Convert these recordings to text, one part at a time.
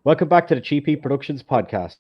Welcome back to the Cheapy Productions podcast.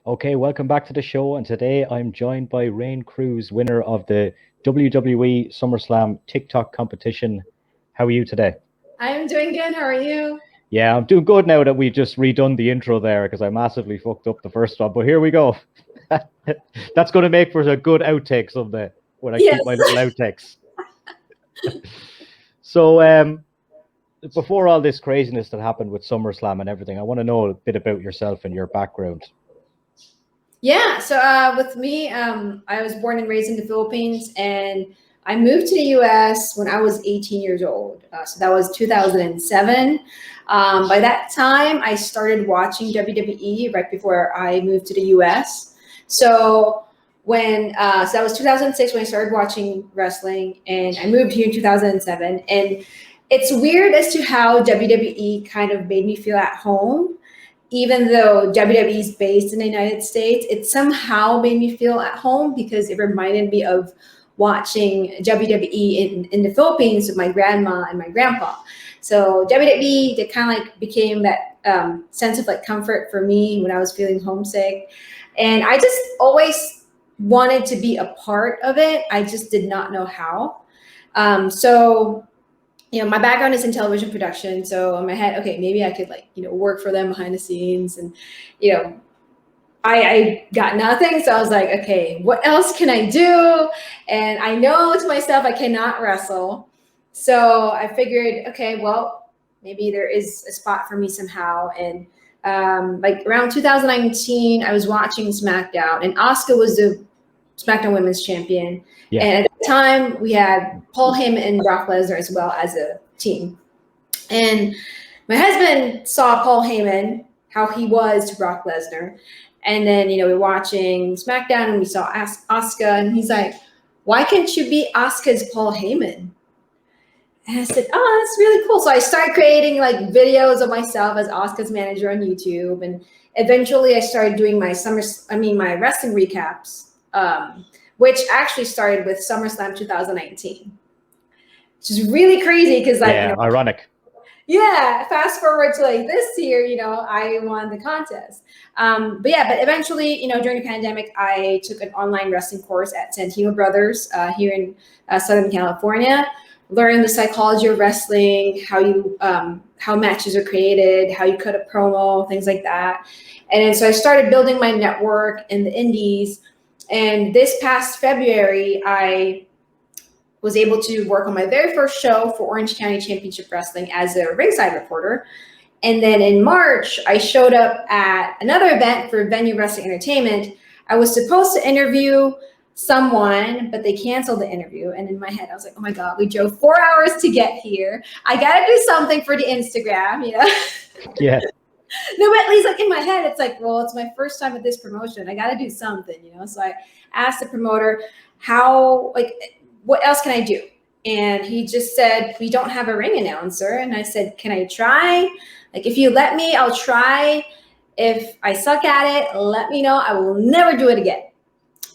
Okay, welcome back to the show. And today I'm joined by Raine Cruz, winner of the WWE Summerslam TikTok competition. How are you today? I'm doing good. How are you? Yeah, I'm doing good now that we just redone the intro there because I massively fucked up the first one. But here we go. That's going to make for a good outtake someday when I keep my little outtakes. So, before all this craziness that happened with SummerSlam and everything, I want to know a bit about yourself and your background. Yeah, so with me, I was born and raised in the Philippines, and I moved to the U.S. when I was 18 years old. So that was 2007. By that time, I started watching WWE right before I moved to the U.S. So so that was 2006 when I started watching wrestling, and I moved here in 2007. And it's weird as to how WWE kind of made me feel at home. Even though WWE is based in the United States, it somehow made me feel at home because it reminded me of watching WWE in the Philippines with my grandma and my grandpa. So WWE, they kind of like became that sense of like comfort for me when I was feeling homesick. And I just always wanted to be a part of it. I just did not know how. So my background is in television production. So in my head, okay, maybe I could work for them behind the scenes. And, I got nothing. So I was like, okay, what else can I do? And I know to myself, I cannot wrestle. So I figured, okay, well, maybe there is a spot for me somehow. And around 2019, I was watching SmackDown, and Asuka was the SmackDown Women's Champion. Yeah. And at the time, we had Paul Heyman and Brock Lesnar as well as a team. And my husband saw Paul Heyman, how he was to Brock Lesnar. And then, we're watching SmackDown and we saw Asuka, and he's like, why can't you be Asuka's Paul Heyman? And I said, oh, that's really cool. So I started creating like videos of myself as Asuka's manager on YouTube. And eventually I started doing my wrestling recaps. Which actually started with SummerSlam 2019, which is really crazy because ironic. Yeah, fast forward to like this year, I won the contest. But eventually, during the pandemic, I took an online wrestling course at Santino Brothers here in Southern California. Learned the psychology of wrestling, how matches are created, how you cut a promo, things like that. And so I started building my network in the indies. And this past February, I was able to work on my very first show for Orange County Championship Wrestling as a ringside reporter. And then in March, I showed up at another event for Venue Wrestling Entertainment. I was supposed to interview someone, but they canceled the interview. And in my head, I was like, oh my God, we drove 4 hours to get here. I got to do something for the Instagram, Yeah. No, but at least like in my head, it's like, well, it's my first time at this promotion. I got to do something, So I asked the promoter, what else can I do? And he just said, we don't have a ring announcer. And I said, can I try? Like, if you let me, I'll try. If I suck at it, let me know. I will never do it again.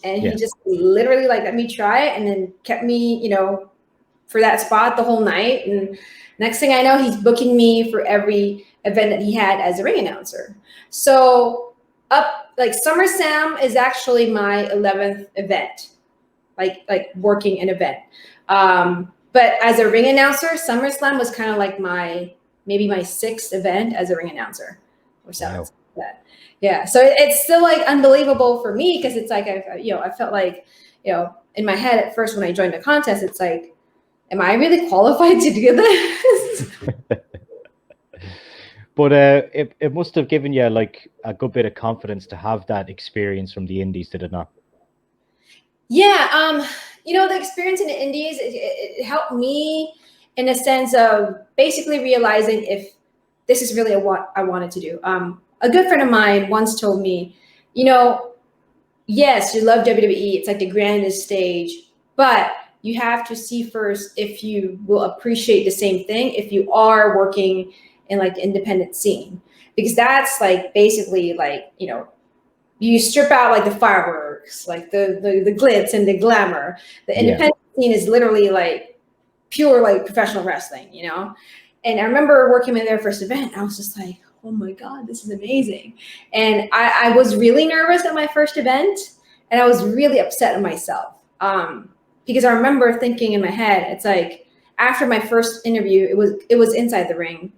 And he just literally let me try it and then kept me, for that spot the whole night. And next thing I know, he's booking me for every event that he had as a ring announcer. So SummerSlam is actually my 11th event, like working an event. But as a ring announcer, SummerSlam was kind of like maybe my 6th event as a ring announcer or 7th. Wow. Yeah. So it's still like unbelievable for me because it's like, I felt like, in my head at first when I joined the contest, it's like, am I really qualified to do this? But it must have given you like a good bit of confidence to have that experience from the indies, did it not? Yeah, you know, the experience in the indies, it helped me in a sense of basically realizing if this is really what I wanted to do. A good friend of mine once told me, you know, yes, you love WWE. It's like the grandest stage, but you have to see first if you will appreciate the same thing if you are working in like the independent scene, because that's like basically like, you know, you strip out like the fireworks, like the glitz and the glamour. The independent scene is literally like pure like professional wrestling, you know? And I remember working in their first event, I was just like, oh my God, this is amazing. And I was really nervous at my first event, and I was really upset at myself. Because I remember thinking in my head, it's like after my first interview, it was inside the ring.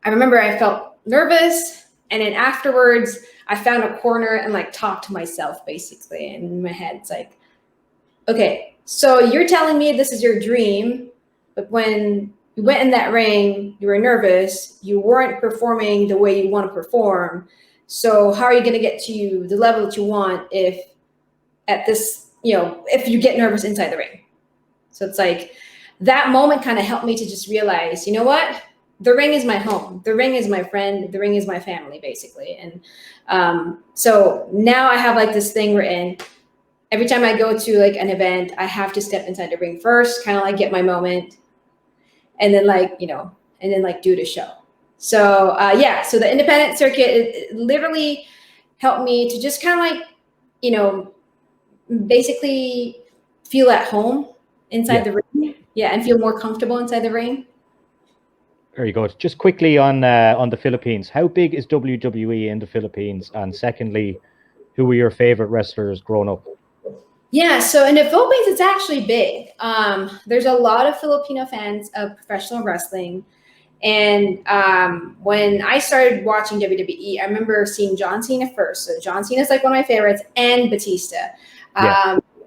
I remember I felt nervous, and then afterwards I found a corner and like talked to myself basically. And in my head, it's like, okay, so you're telling me this is your dream, but when you went in that ring, you were nervous, you weren't performing the way you want to perform. So how are you going to get to the level that you want if at this, you know, if you get nervous inside the ring? So it's like that moment kind of helped me to just realize, you know what? The ring is my home. The ring is my friend. The ring is my family, basically. And so now I have like this thing written. Every time I go to like an event, I have to step inside the ring first, kind of like get my moment, and then like, you know, and then like do the show. So yeah, so the independent circuit, it literally helped me to just kind of like, you know, basically feel at home inside the ring. Yeah, and feel more comfortable inside the ring. There you go. Just quickly on the Philippines, how big is WWE in the Philippines? And secondly, who were your favorite wrestlers growing up? Yeah, so in the Philippines, it's actually big. There's a lot of Filipino fans of professional wrestling. And when I started watching WWE, I remember seeing John Cena first. So John Cena is like one of my favorites, and Batista.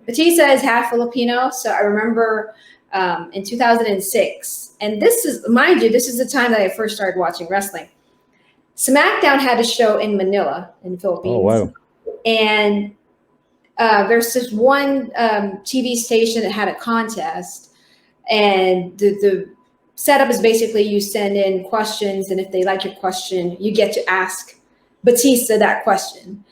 Batista is half Filipino. So I remember in 2006, and this is, mind you, this is the time that I first started watching wrestling. SmackDown had a show in Manila in the Philippines. Oh, wow. And there's this one TV station that had a contest, and the setup is basically you send in questions, and if they like your question, you get to ask Batista that question.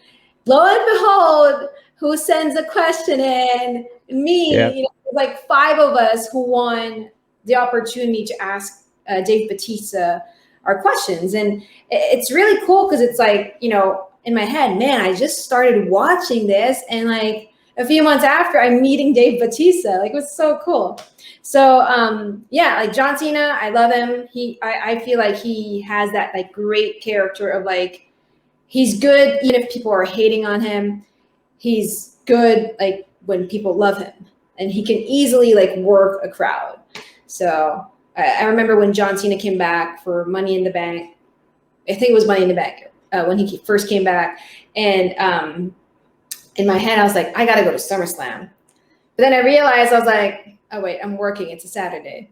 Lo and behold, who sends a question in? Me. You know, like 5 of us who won the opportunity to ask Dave Batista our questions. And it's really cool because it's like, you know, in my head, man, I just started watching this, and like a few months after, I'm meeting Dave Batista. Like, it was so cool. So yeah, like John Cena, I love him. I feel like he has that like great character of like, he's good even if people are hating on him. He's good like when people love him, and he can easily like work a crowd. So I remember when John Cena came back for Money in the Bank. I think it was Money in the Bank when he first came back. And in my head, I was like, I got to go to Summerslam. But then I realized, I was like, oh, wait, I'm working. It's a Saturday.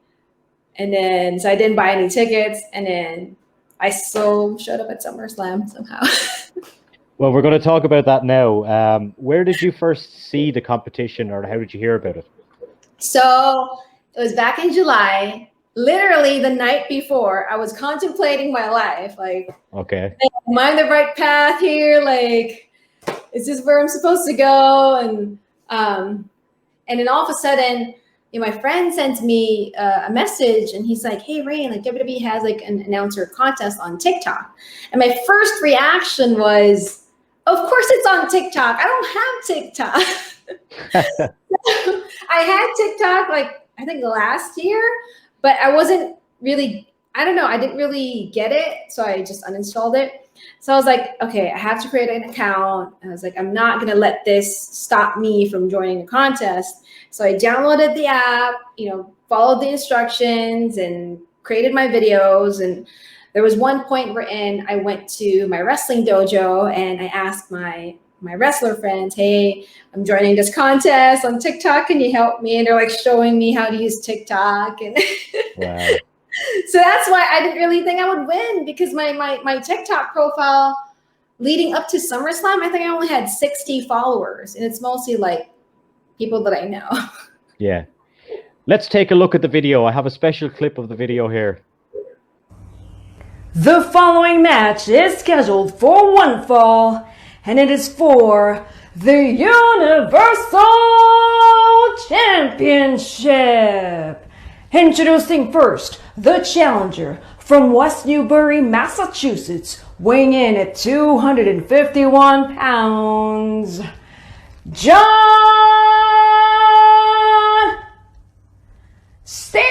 And then, so I didn't buy any tickets. And then I still showed up at SummerSlam somehow. Well, we're going to talk about that now. Where did you first see the competition, or how did you hear about it? So it was back in July, literally the night before. I was contemplating my life, like, okay, am I on the right path here? Like, is this where I'm supposed to go? And then all of a sudden, you know, my friend sends me a message, and he's like, "Hey, Raine, like WWE has like an announcer contest on TikTok." And my first reaction was, "Of course it's on TikTok. I don't have TikTok." I had TikTok like I think last year, but I wasn't really, I don't know, I didn't really get it, so I just uninstalled it. So I was like, okay, I have to create an account. And I was like, I'm not gonna let this stop me from joining the contest. So I downloaded the app, you know, followed the instructions and created my videos. And there was one point wherein I went to my wrestling dojo and I asked my my wrestler friends, hey, I'm joining this contest on TikTok. Can you help me? And they're like showing me how to use TikTok. And Wow. so that's why I didn't really think I would win, because my TikTok profile leading up to SummerSlam, I think I only had 60 followers, and it's mostly like people that I know. Yeah. Let's take a look at the video. I have a special clip of the video here. The following match is scheduled for one fall, and it is for the Universal Championship. Introducing first, the challenger from West Newbury, Massachusetts, weighing in at 251 pounds, John Cena!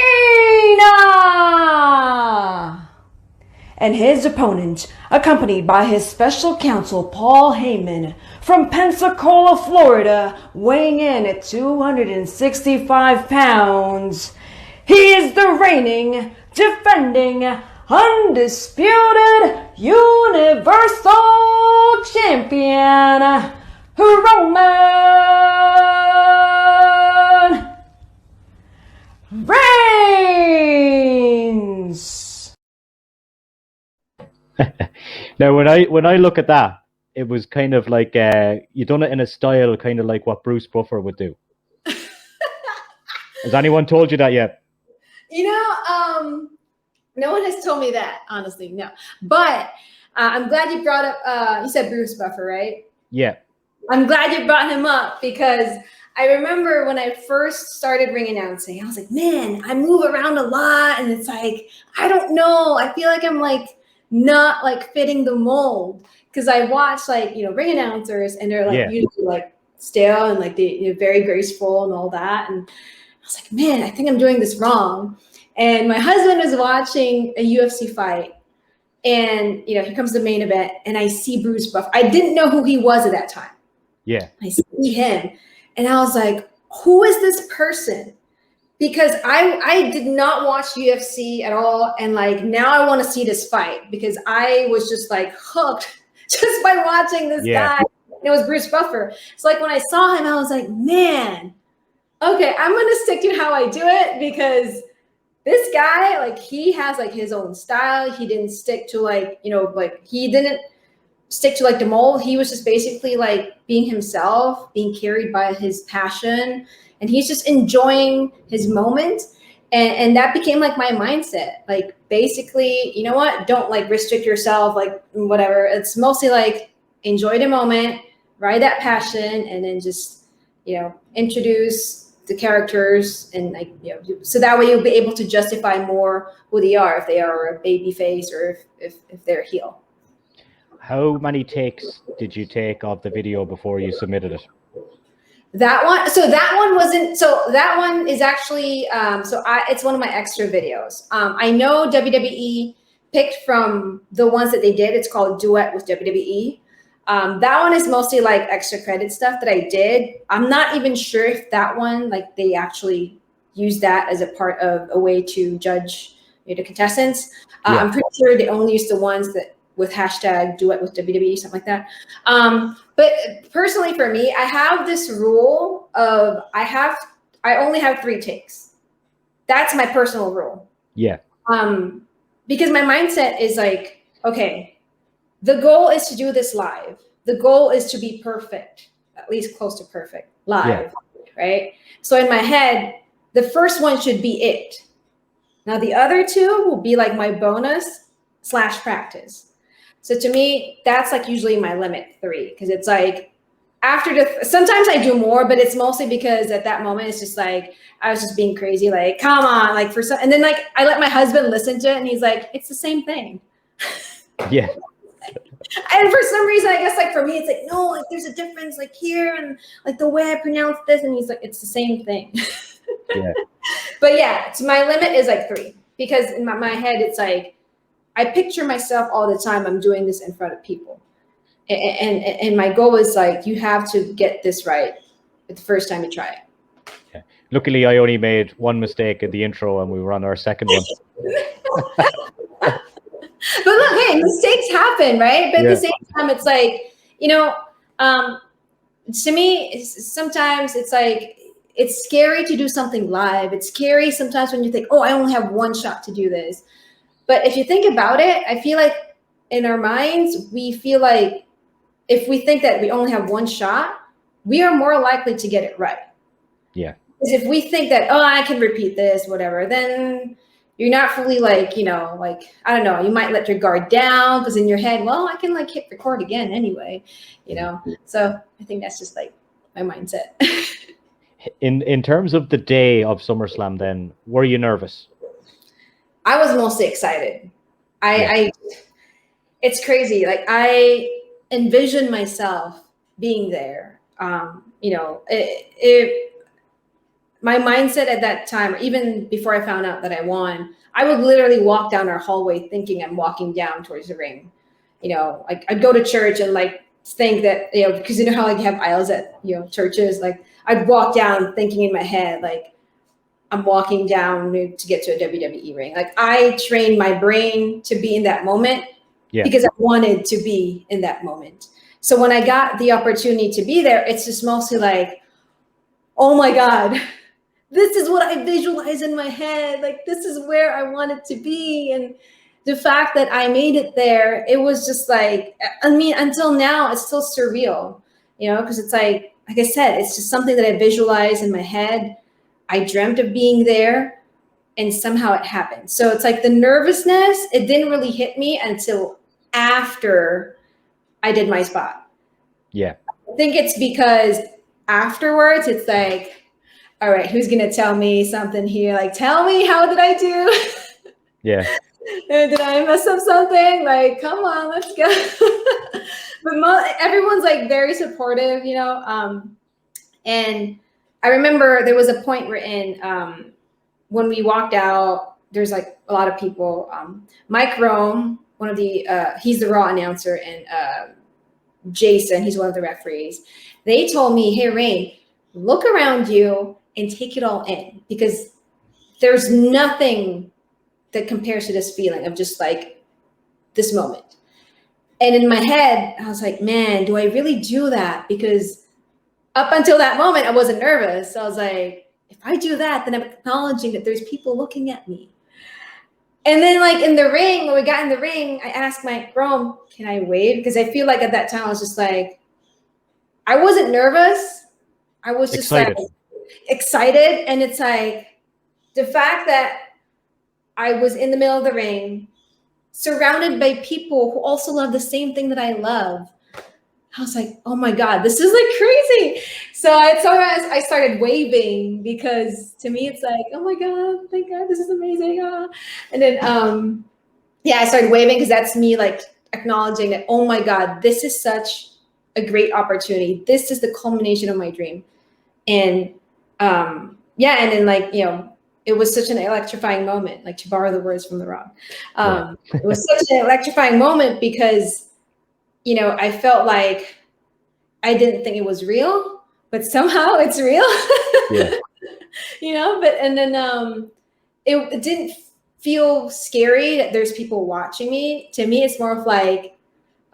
And his opponent, accompanied by his special counsel, Paul Heyman, from Pensacola, Florida, weighing in at 265 pounds. He is the reigning, defending, undisputed Universal Champion, Roman Reigns. Now, when I look at that, it was kind of like you done it in a style kind of like what Bruce Buffer would do. Has anyone told you that yet? No one has told me that, honestly, no. But I'm glad you brought up, you said Bruce Buffer, right? Yeah. I'm glad you brought him up, because I remember when I first started ring announcing, I was like, man, I move around a lot, and it's like, I don't know. I feel like I'm like not like fitting the mold, because I watch like, ring announcers, and they're like usually like still and like they very graceful and all that. And I was like, man, I think I'm doing this wrong. And my husband was watching a UFC fight, and he comes to the main event, and I see Bruce Buffer. I didn't know who he was at that time. Yeah. I see him, and I was like, who is this person? Because I did not watch UFC at all, and like now I want to see this fight, because I was just like hooked just by watching this guy. And it was Bruce Buffer. So like when I saw him, I was like, man, okay, I'm gonna stick to how I do it, because this guy, like, he has like his own style. He didn't stick to like, he didn't stick to like the mold. He was just basically like being himself, being carried by his passion, and he's just enjoying his moment. And that became like my mindset. Like, basically, you know what? Don't like restrict yourself, like whatever. It's mostly like enjoy the moment, ride that passion, and then just, introduce the characters, and like, so that way you'll be able to justify more who they are, if they are a baby face or if they're a heel. How many takes did you take of the video before you submitted it? That one is actually, it's one of my extra videos. I know WWE picked from the ones that they did. It's called Duet with WWE. That one is mostly like extra credit stuff that I did. I'm not even sure if that one, like, they actually use that as a part of a way to judge the contestants. I'm pretty sure they only use the ones that with hashtag Duet with WWE, something like that. But personally for me, I have this rule of I only have 3 takes. That's my personal rule. Yeah. Because my mindset is like, okay, the goal is to do this live. The goal is to be perfect, at least close to perfect, live, right? So in my head, the first one should be it. Now the other 2 will be like my bonus / practice. So to me, that's like usually my limit, 3, because it's like after sometimes I do more, but it's mostly because at that moment it's just like I was just being crazy, like, come on, like for some, and then like I let my husband listen to it, and he's like, it's the same thing. Yeah. And for some reason, I guess like for me, it's like, no, like there's a difference like here, and like the way I pronounce this, and he's like, it's the same thing. Yeah. But yeah, so my limit is like 3, because in my head, it's like, I picture myself all the time. I'm doing this in front of people. And my goal is like, you have to get this right the first time you try it. Yeah. Luckily, I only made 1 mistake in the intro, and we were on our second one. But look, hey, mistakes happen, right? But at the same time, it's like, To me, sometimes it's like, it's scary to do something live. It's scary sometimes when you think, oh, I only have one shot to do this. But if you think about it, I feel like in our minds, we feel like if we think that we only have one shot, we are more likely to get it right. Yeah. Because if we think that, oh, I can repeat this, whatever, then you're not fully like, like, I don't know, you might let your guard down because in your head, well, I can like hit record again anyway, So I think that's just like my mindset. In terms of the day of SummerSlam, then, were you nervous? I was mostly excited. It's crazy. Like I envisioned myself being there. My mindset at that time, or even before I found out that I won, I would literally walk down our hallway thinking I'm walking down towards the ring. Like I'd go to church and like think that, because you know how like you have aisles at, churches, like I'd walk down thinking in my head, like I'm walking down to get to a WWE ring. Like I trained my brain to be in that moment because I wanted to be in that moment. So when I got the opportunity to be there, it's just mostly like, oh my God, this is what I visualize in my head. Like, this is where I wanted to be. And the fact that I made it there, it was just like, I mean, until now, it's still surreal, because it's like I said, it's just something that I visualize in my head. I dreamt of being there and somehow it happened. So it's like the nervousness, it didn't really hit me until after I did my spot. Yeah. I think it's because afterwards, it's like, all right, who's going to tell me something here? Like, tell me, how did I do? Yeah. Did I mess up something? Like, come on, let's go. But everyone's like very supportive, and I remember there was a point when we walked out, there's like a lot of people. Mike Rome, one of the, he's the Raw announcer, and Jason, he's one of the referees. They told me, hey, Raine, look around you and take it all in, because there's nothing that compares to this feeling of just like this moment. And in my head, I was like, man, do I really do that? Because up until that moment, I wasn't nervous. So I was like, if I do that, then I'm acknowledging that there's people looking at me. And then like in the ring, when we got in the ring, I asked Mike Rome, can I wave? Because I feel like at that time, I was just like, I wasn't nervous. I was just excited. Like excited. And it's like the fact that I was in the middle of the ring, surrounded by people who also love the same thing that I love. I was like, oh my God, this is like crazy. So I started waving, because to me, it's like, oh my God, thank God, this is amazing. And then, I started waving, because that's me like acknowledging that, oh my God, this is such a great opportunity. This is the culmination of my dream. And and then like, it was such an electrifying moment, like to borrow the words from The Rock. It was such an electrifying moment because, I felt like I didn't think it was real, but somehow it's real. And then it didn't feel scary that there's people watching me. To me, it's more of like,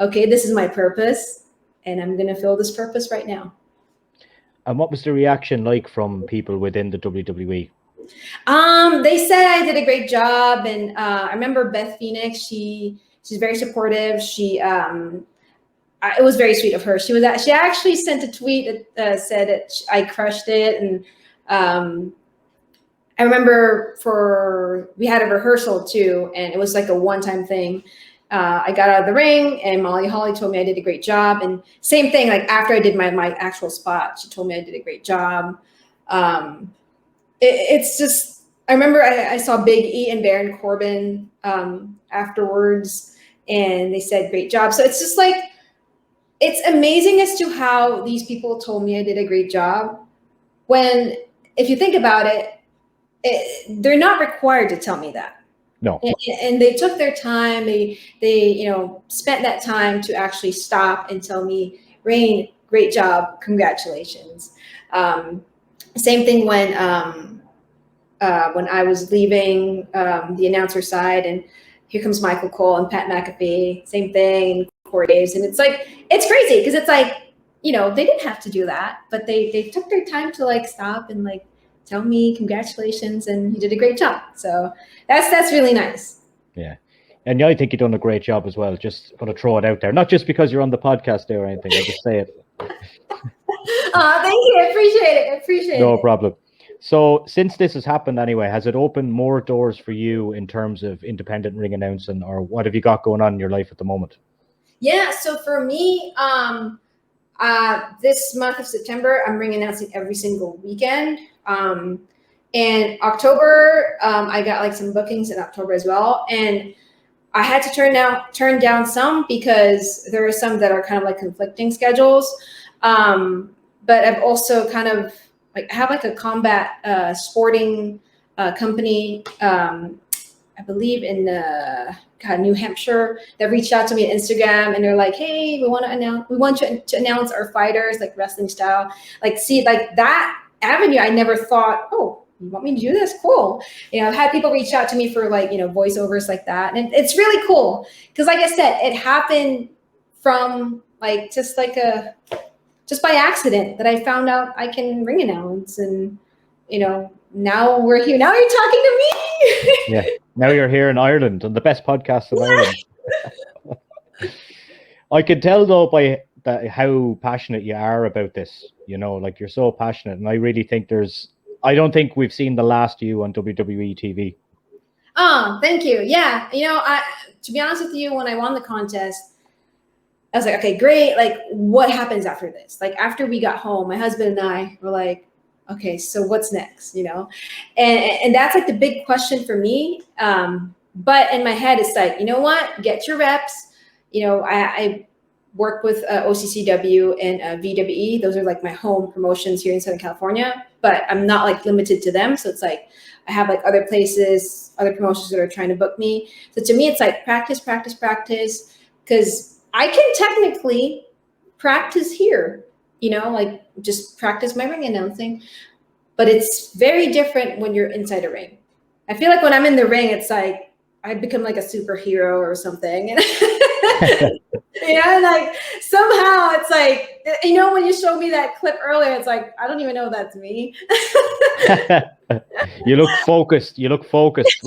okay, this is my purpose, and I'm going to fill this purpose right now. And what was the reaction like from people within the WWE? They said I did a great job, and I remember Beth Phoenix. She's very supportive. It was very sweet of her. She actually sent a tweet that said that I crushed it, and I remember we had a rehearsal too, and it was like a one-time thing. I got out of the ring, and Molly Holly told me I did a great job. And same thing, like after I did my actual spot, she told me I did a great job. It's just, I remember I saw Big E and Baron Corbin afterwards, and they said, great job. So it's just like, it's amazing as to how these people told me I did a great job, when, if you think about it, they're not required to tell me that. No. And they took their time. They spent that time to actually stop and tell me, Raine, great job, congratulations. Same thing when I was leaving the announcer side, and here comes Michael Cole and Pat McAfee, same thing, and Corey Graves. And it's like, it's crazy, because it's like, they didn't have to do that, but they took their time to like stop and like tell me congratulations and you did a great job. So that's really nice. Yeah. And I think you've done a great job as well. Just want to throw it out there. Not just because you're on the podcast there or anything. I just say it. Thank you. I appreciate it. No problem. So since this has happened anyway, has it opened more doors for you in terms of independent ring announcing, or what have you got going on in your life at the moment? Yeah. So for me, this month of September, I'm ring announcing every single weekend. And October, I got like some bookings in October as well. And I had to turn down some because there are some that are kind of like conflicting schedules. But I've also kind of like have like a combat sporting company, I believe in New Hampshire, that reached out to me on Instagram and they're like, hey, we want you to announce our fighters like wrestling style. Like, see, like that avenue, I never thought, oh, you want me to do this? Cool. I've had people reach out to me for like, voiceovers like that. And it's really cool. Cause like I said, it happened from like, just by accident that I found out I can ring announce and, now we're here. Now you're talking to me. Yeah. Now you're here in Ireland on the best podcast in Ireland. I can tell though by how passionate you are about this, like you're so passionate. And I really think I don't think we've seen the last of you on WWE TV. Oh, thank you. Yeah. To be honest with you, when I won the contest, I was like, okay, great. Like, what happens after this? Like, after we got home, my husband and I were like, okay, so what's next? And that's like the big question for me. But in my head, it's like, you know what? Get your reps. I work with OCCW and VWE. Those are like my home promotions here in Southern California, but I'm not like limited to them. So it's like, I have like other places, other promotions that are trying to book me. So to me, it's like practice, because I can technically practice here, like just practice my ring announcing, but it's very different when you're inside a ring. I feel like when I'm in the ring, it's like, I become like a superhero or something. Like somehow it's like, when you showed me that clip earlier, it's like, I don't even know if that's me. You look focused. Look focused.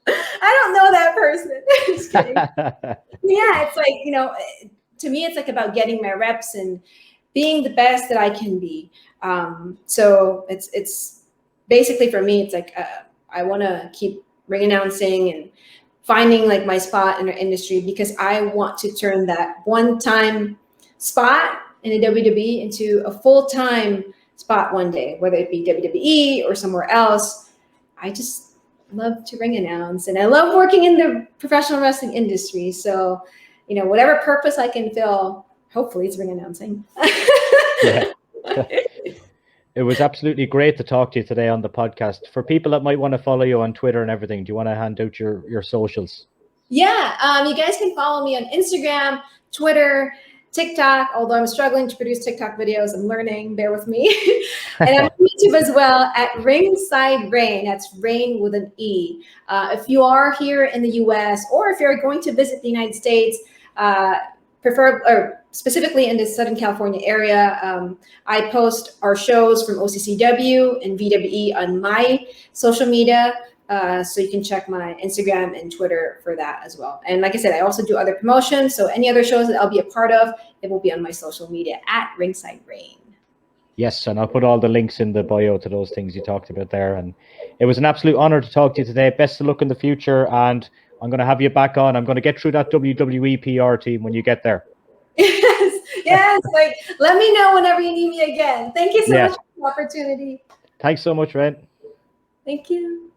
I don't know that person. Just kidding. Yeah, it's like, to me, it's like about getting my reps and being the best that I can be. So it's basically for me, it's like, I want to keep ring announcing and finding like my spot in the industry, because I want to turn that one-time spot in the WWE into a full-time spot one day, whether it be WWE or somewhere else. I just love to ring announce, and I love working in the professional wrestling industry. So, whatever purpose I can fill, hopefully it's ring announcing. Yeah. It was absolutely great to talk to you today on the podcast. For people that might want to follow you on Twitter and everything, do you want to hand out your socials? Yeah, you guys can follow me on Instagram, Twitter, TikTok, although I'm struggling to produce TikTok videos. I'm learning, bear with me. And I'm on YouTube as well at Ringside Raine. That's Raine with an E. If you are here in the US, or if you're going to visit the United States, specifically in the Southern California area, I post our shows from OCCW and VWE on my social media. So you can check my Instagram and Twitter for that as well. And like I said, I also do other promotions. So any other shows that I'll be a part of, it will be on my social media at Ringside Raine. Yes, and I'll put all the links in the bio to those things you talked about there. And it was an absolute honor to talk to you today. Best of luck in the future. And I'm going to have you back on. I'm going to get through that WWE PR team when you get there. Yes. Like, let me know whenever you need me again. Thank you so much for the opportunity. Thanks so much, Raine. Thank you.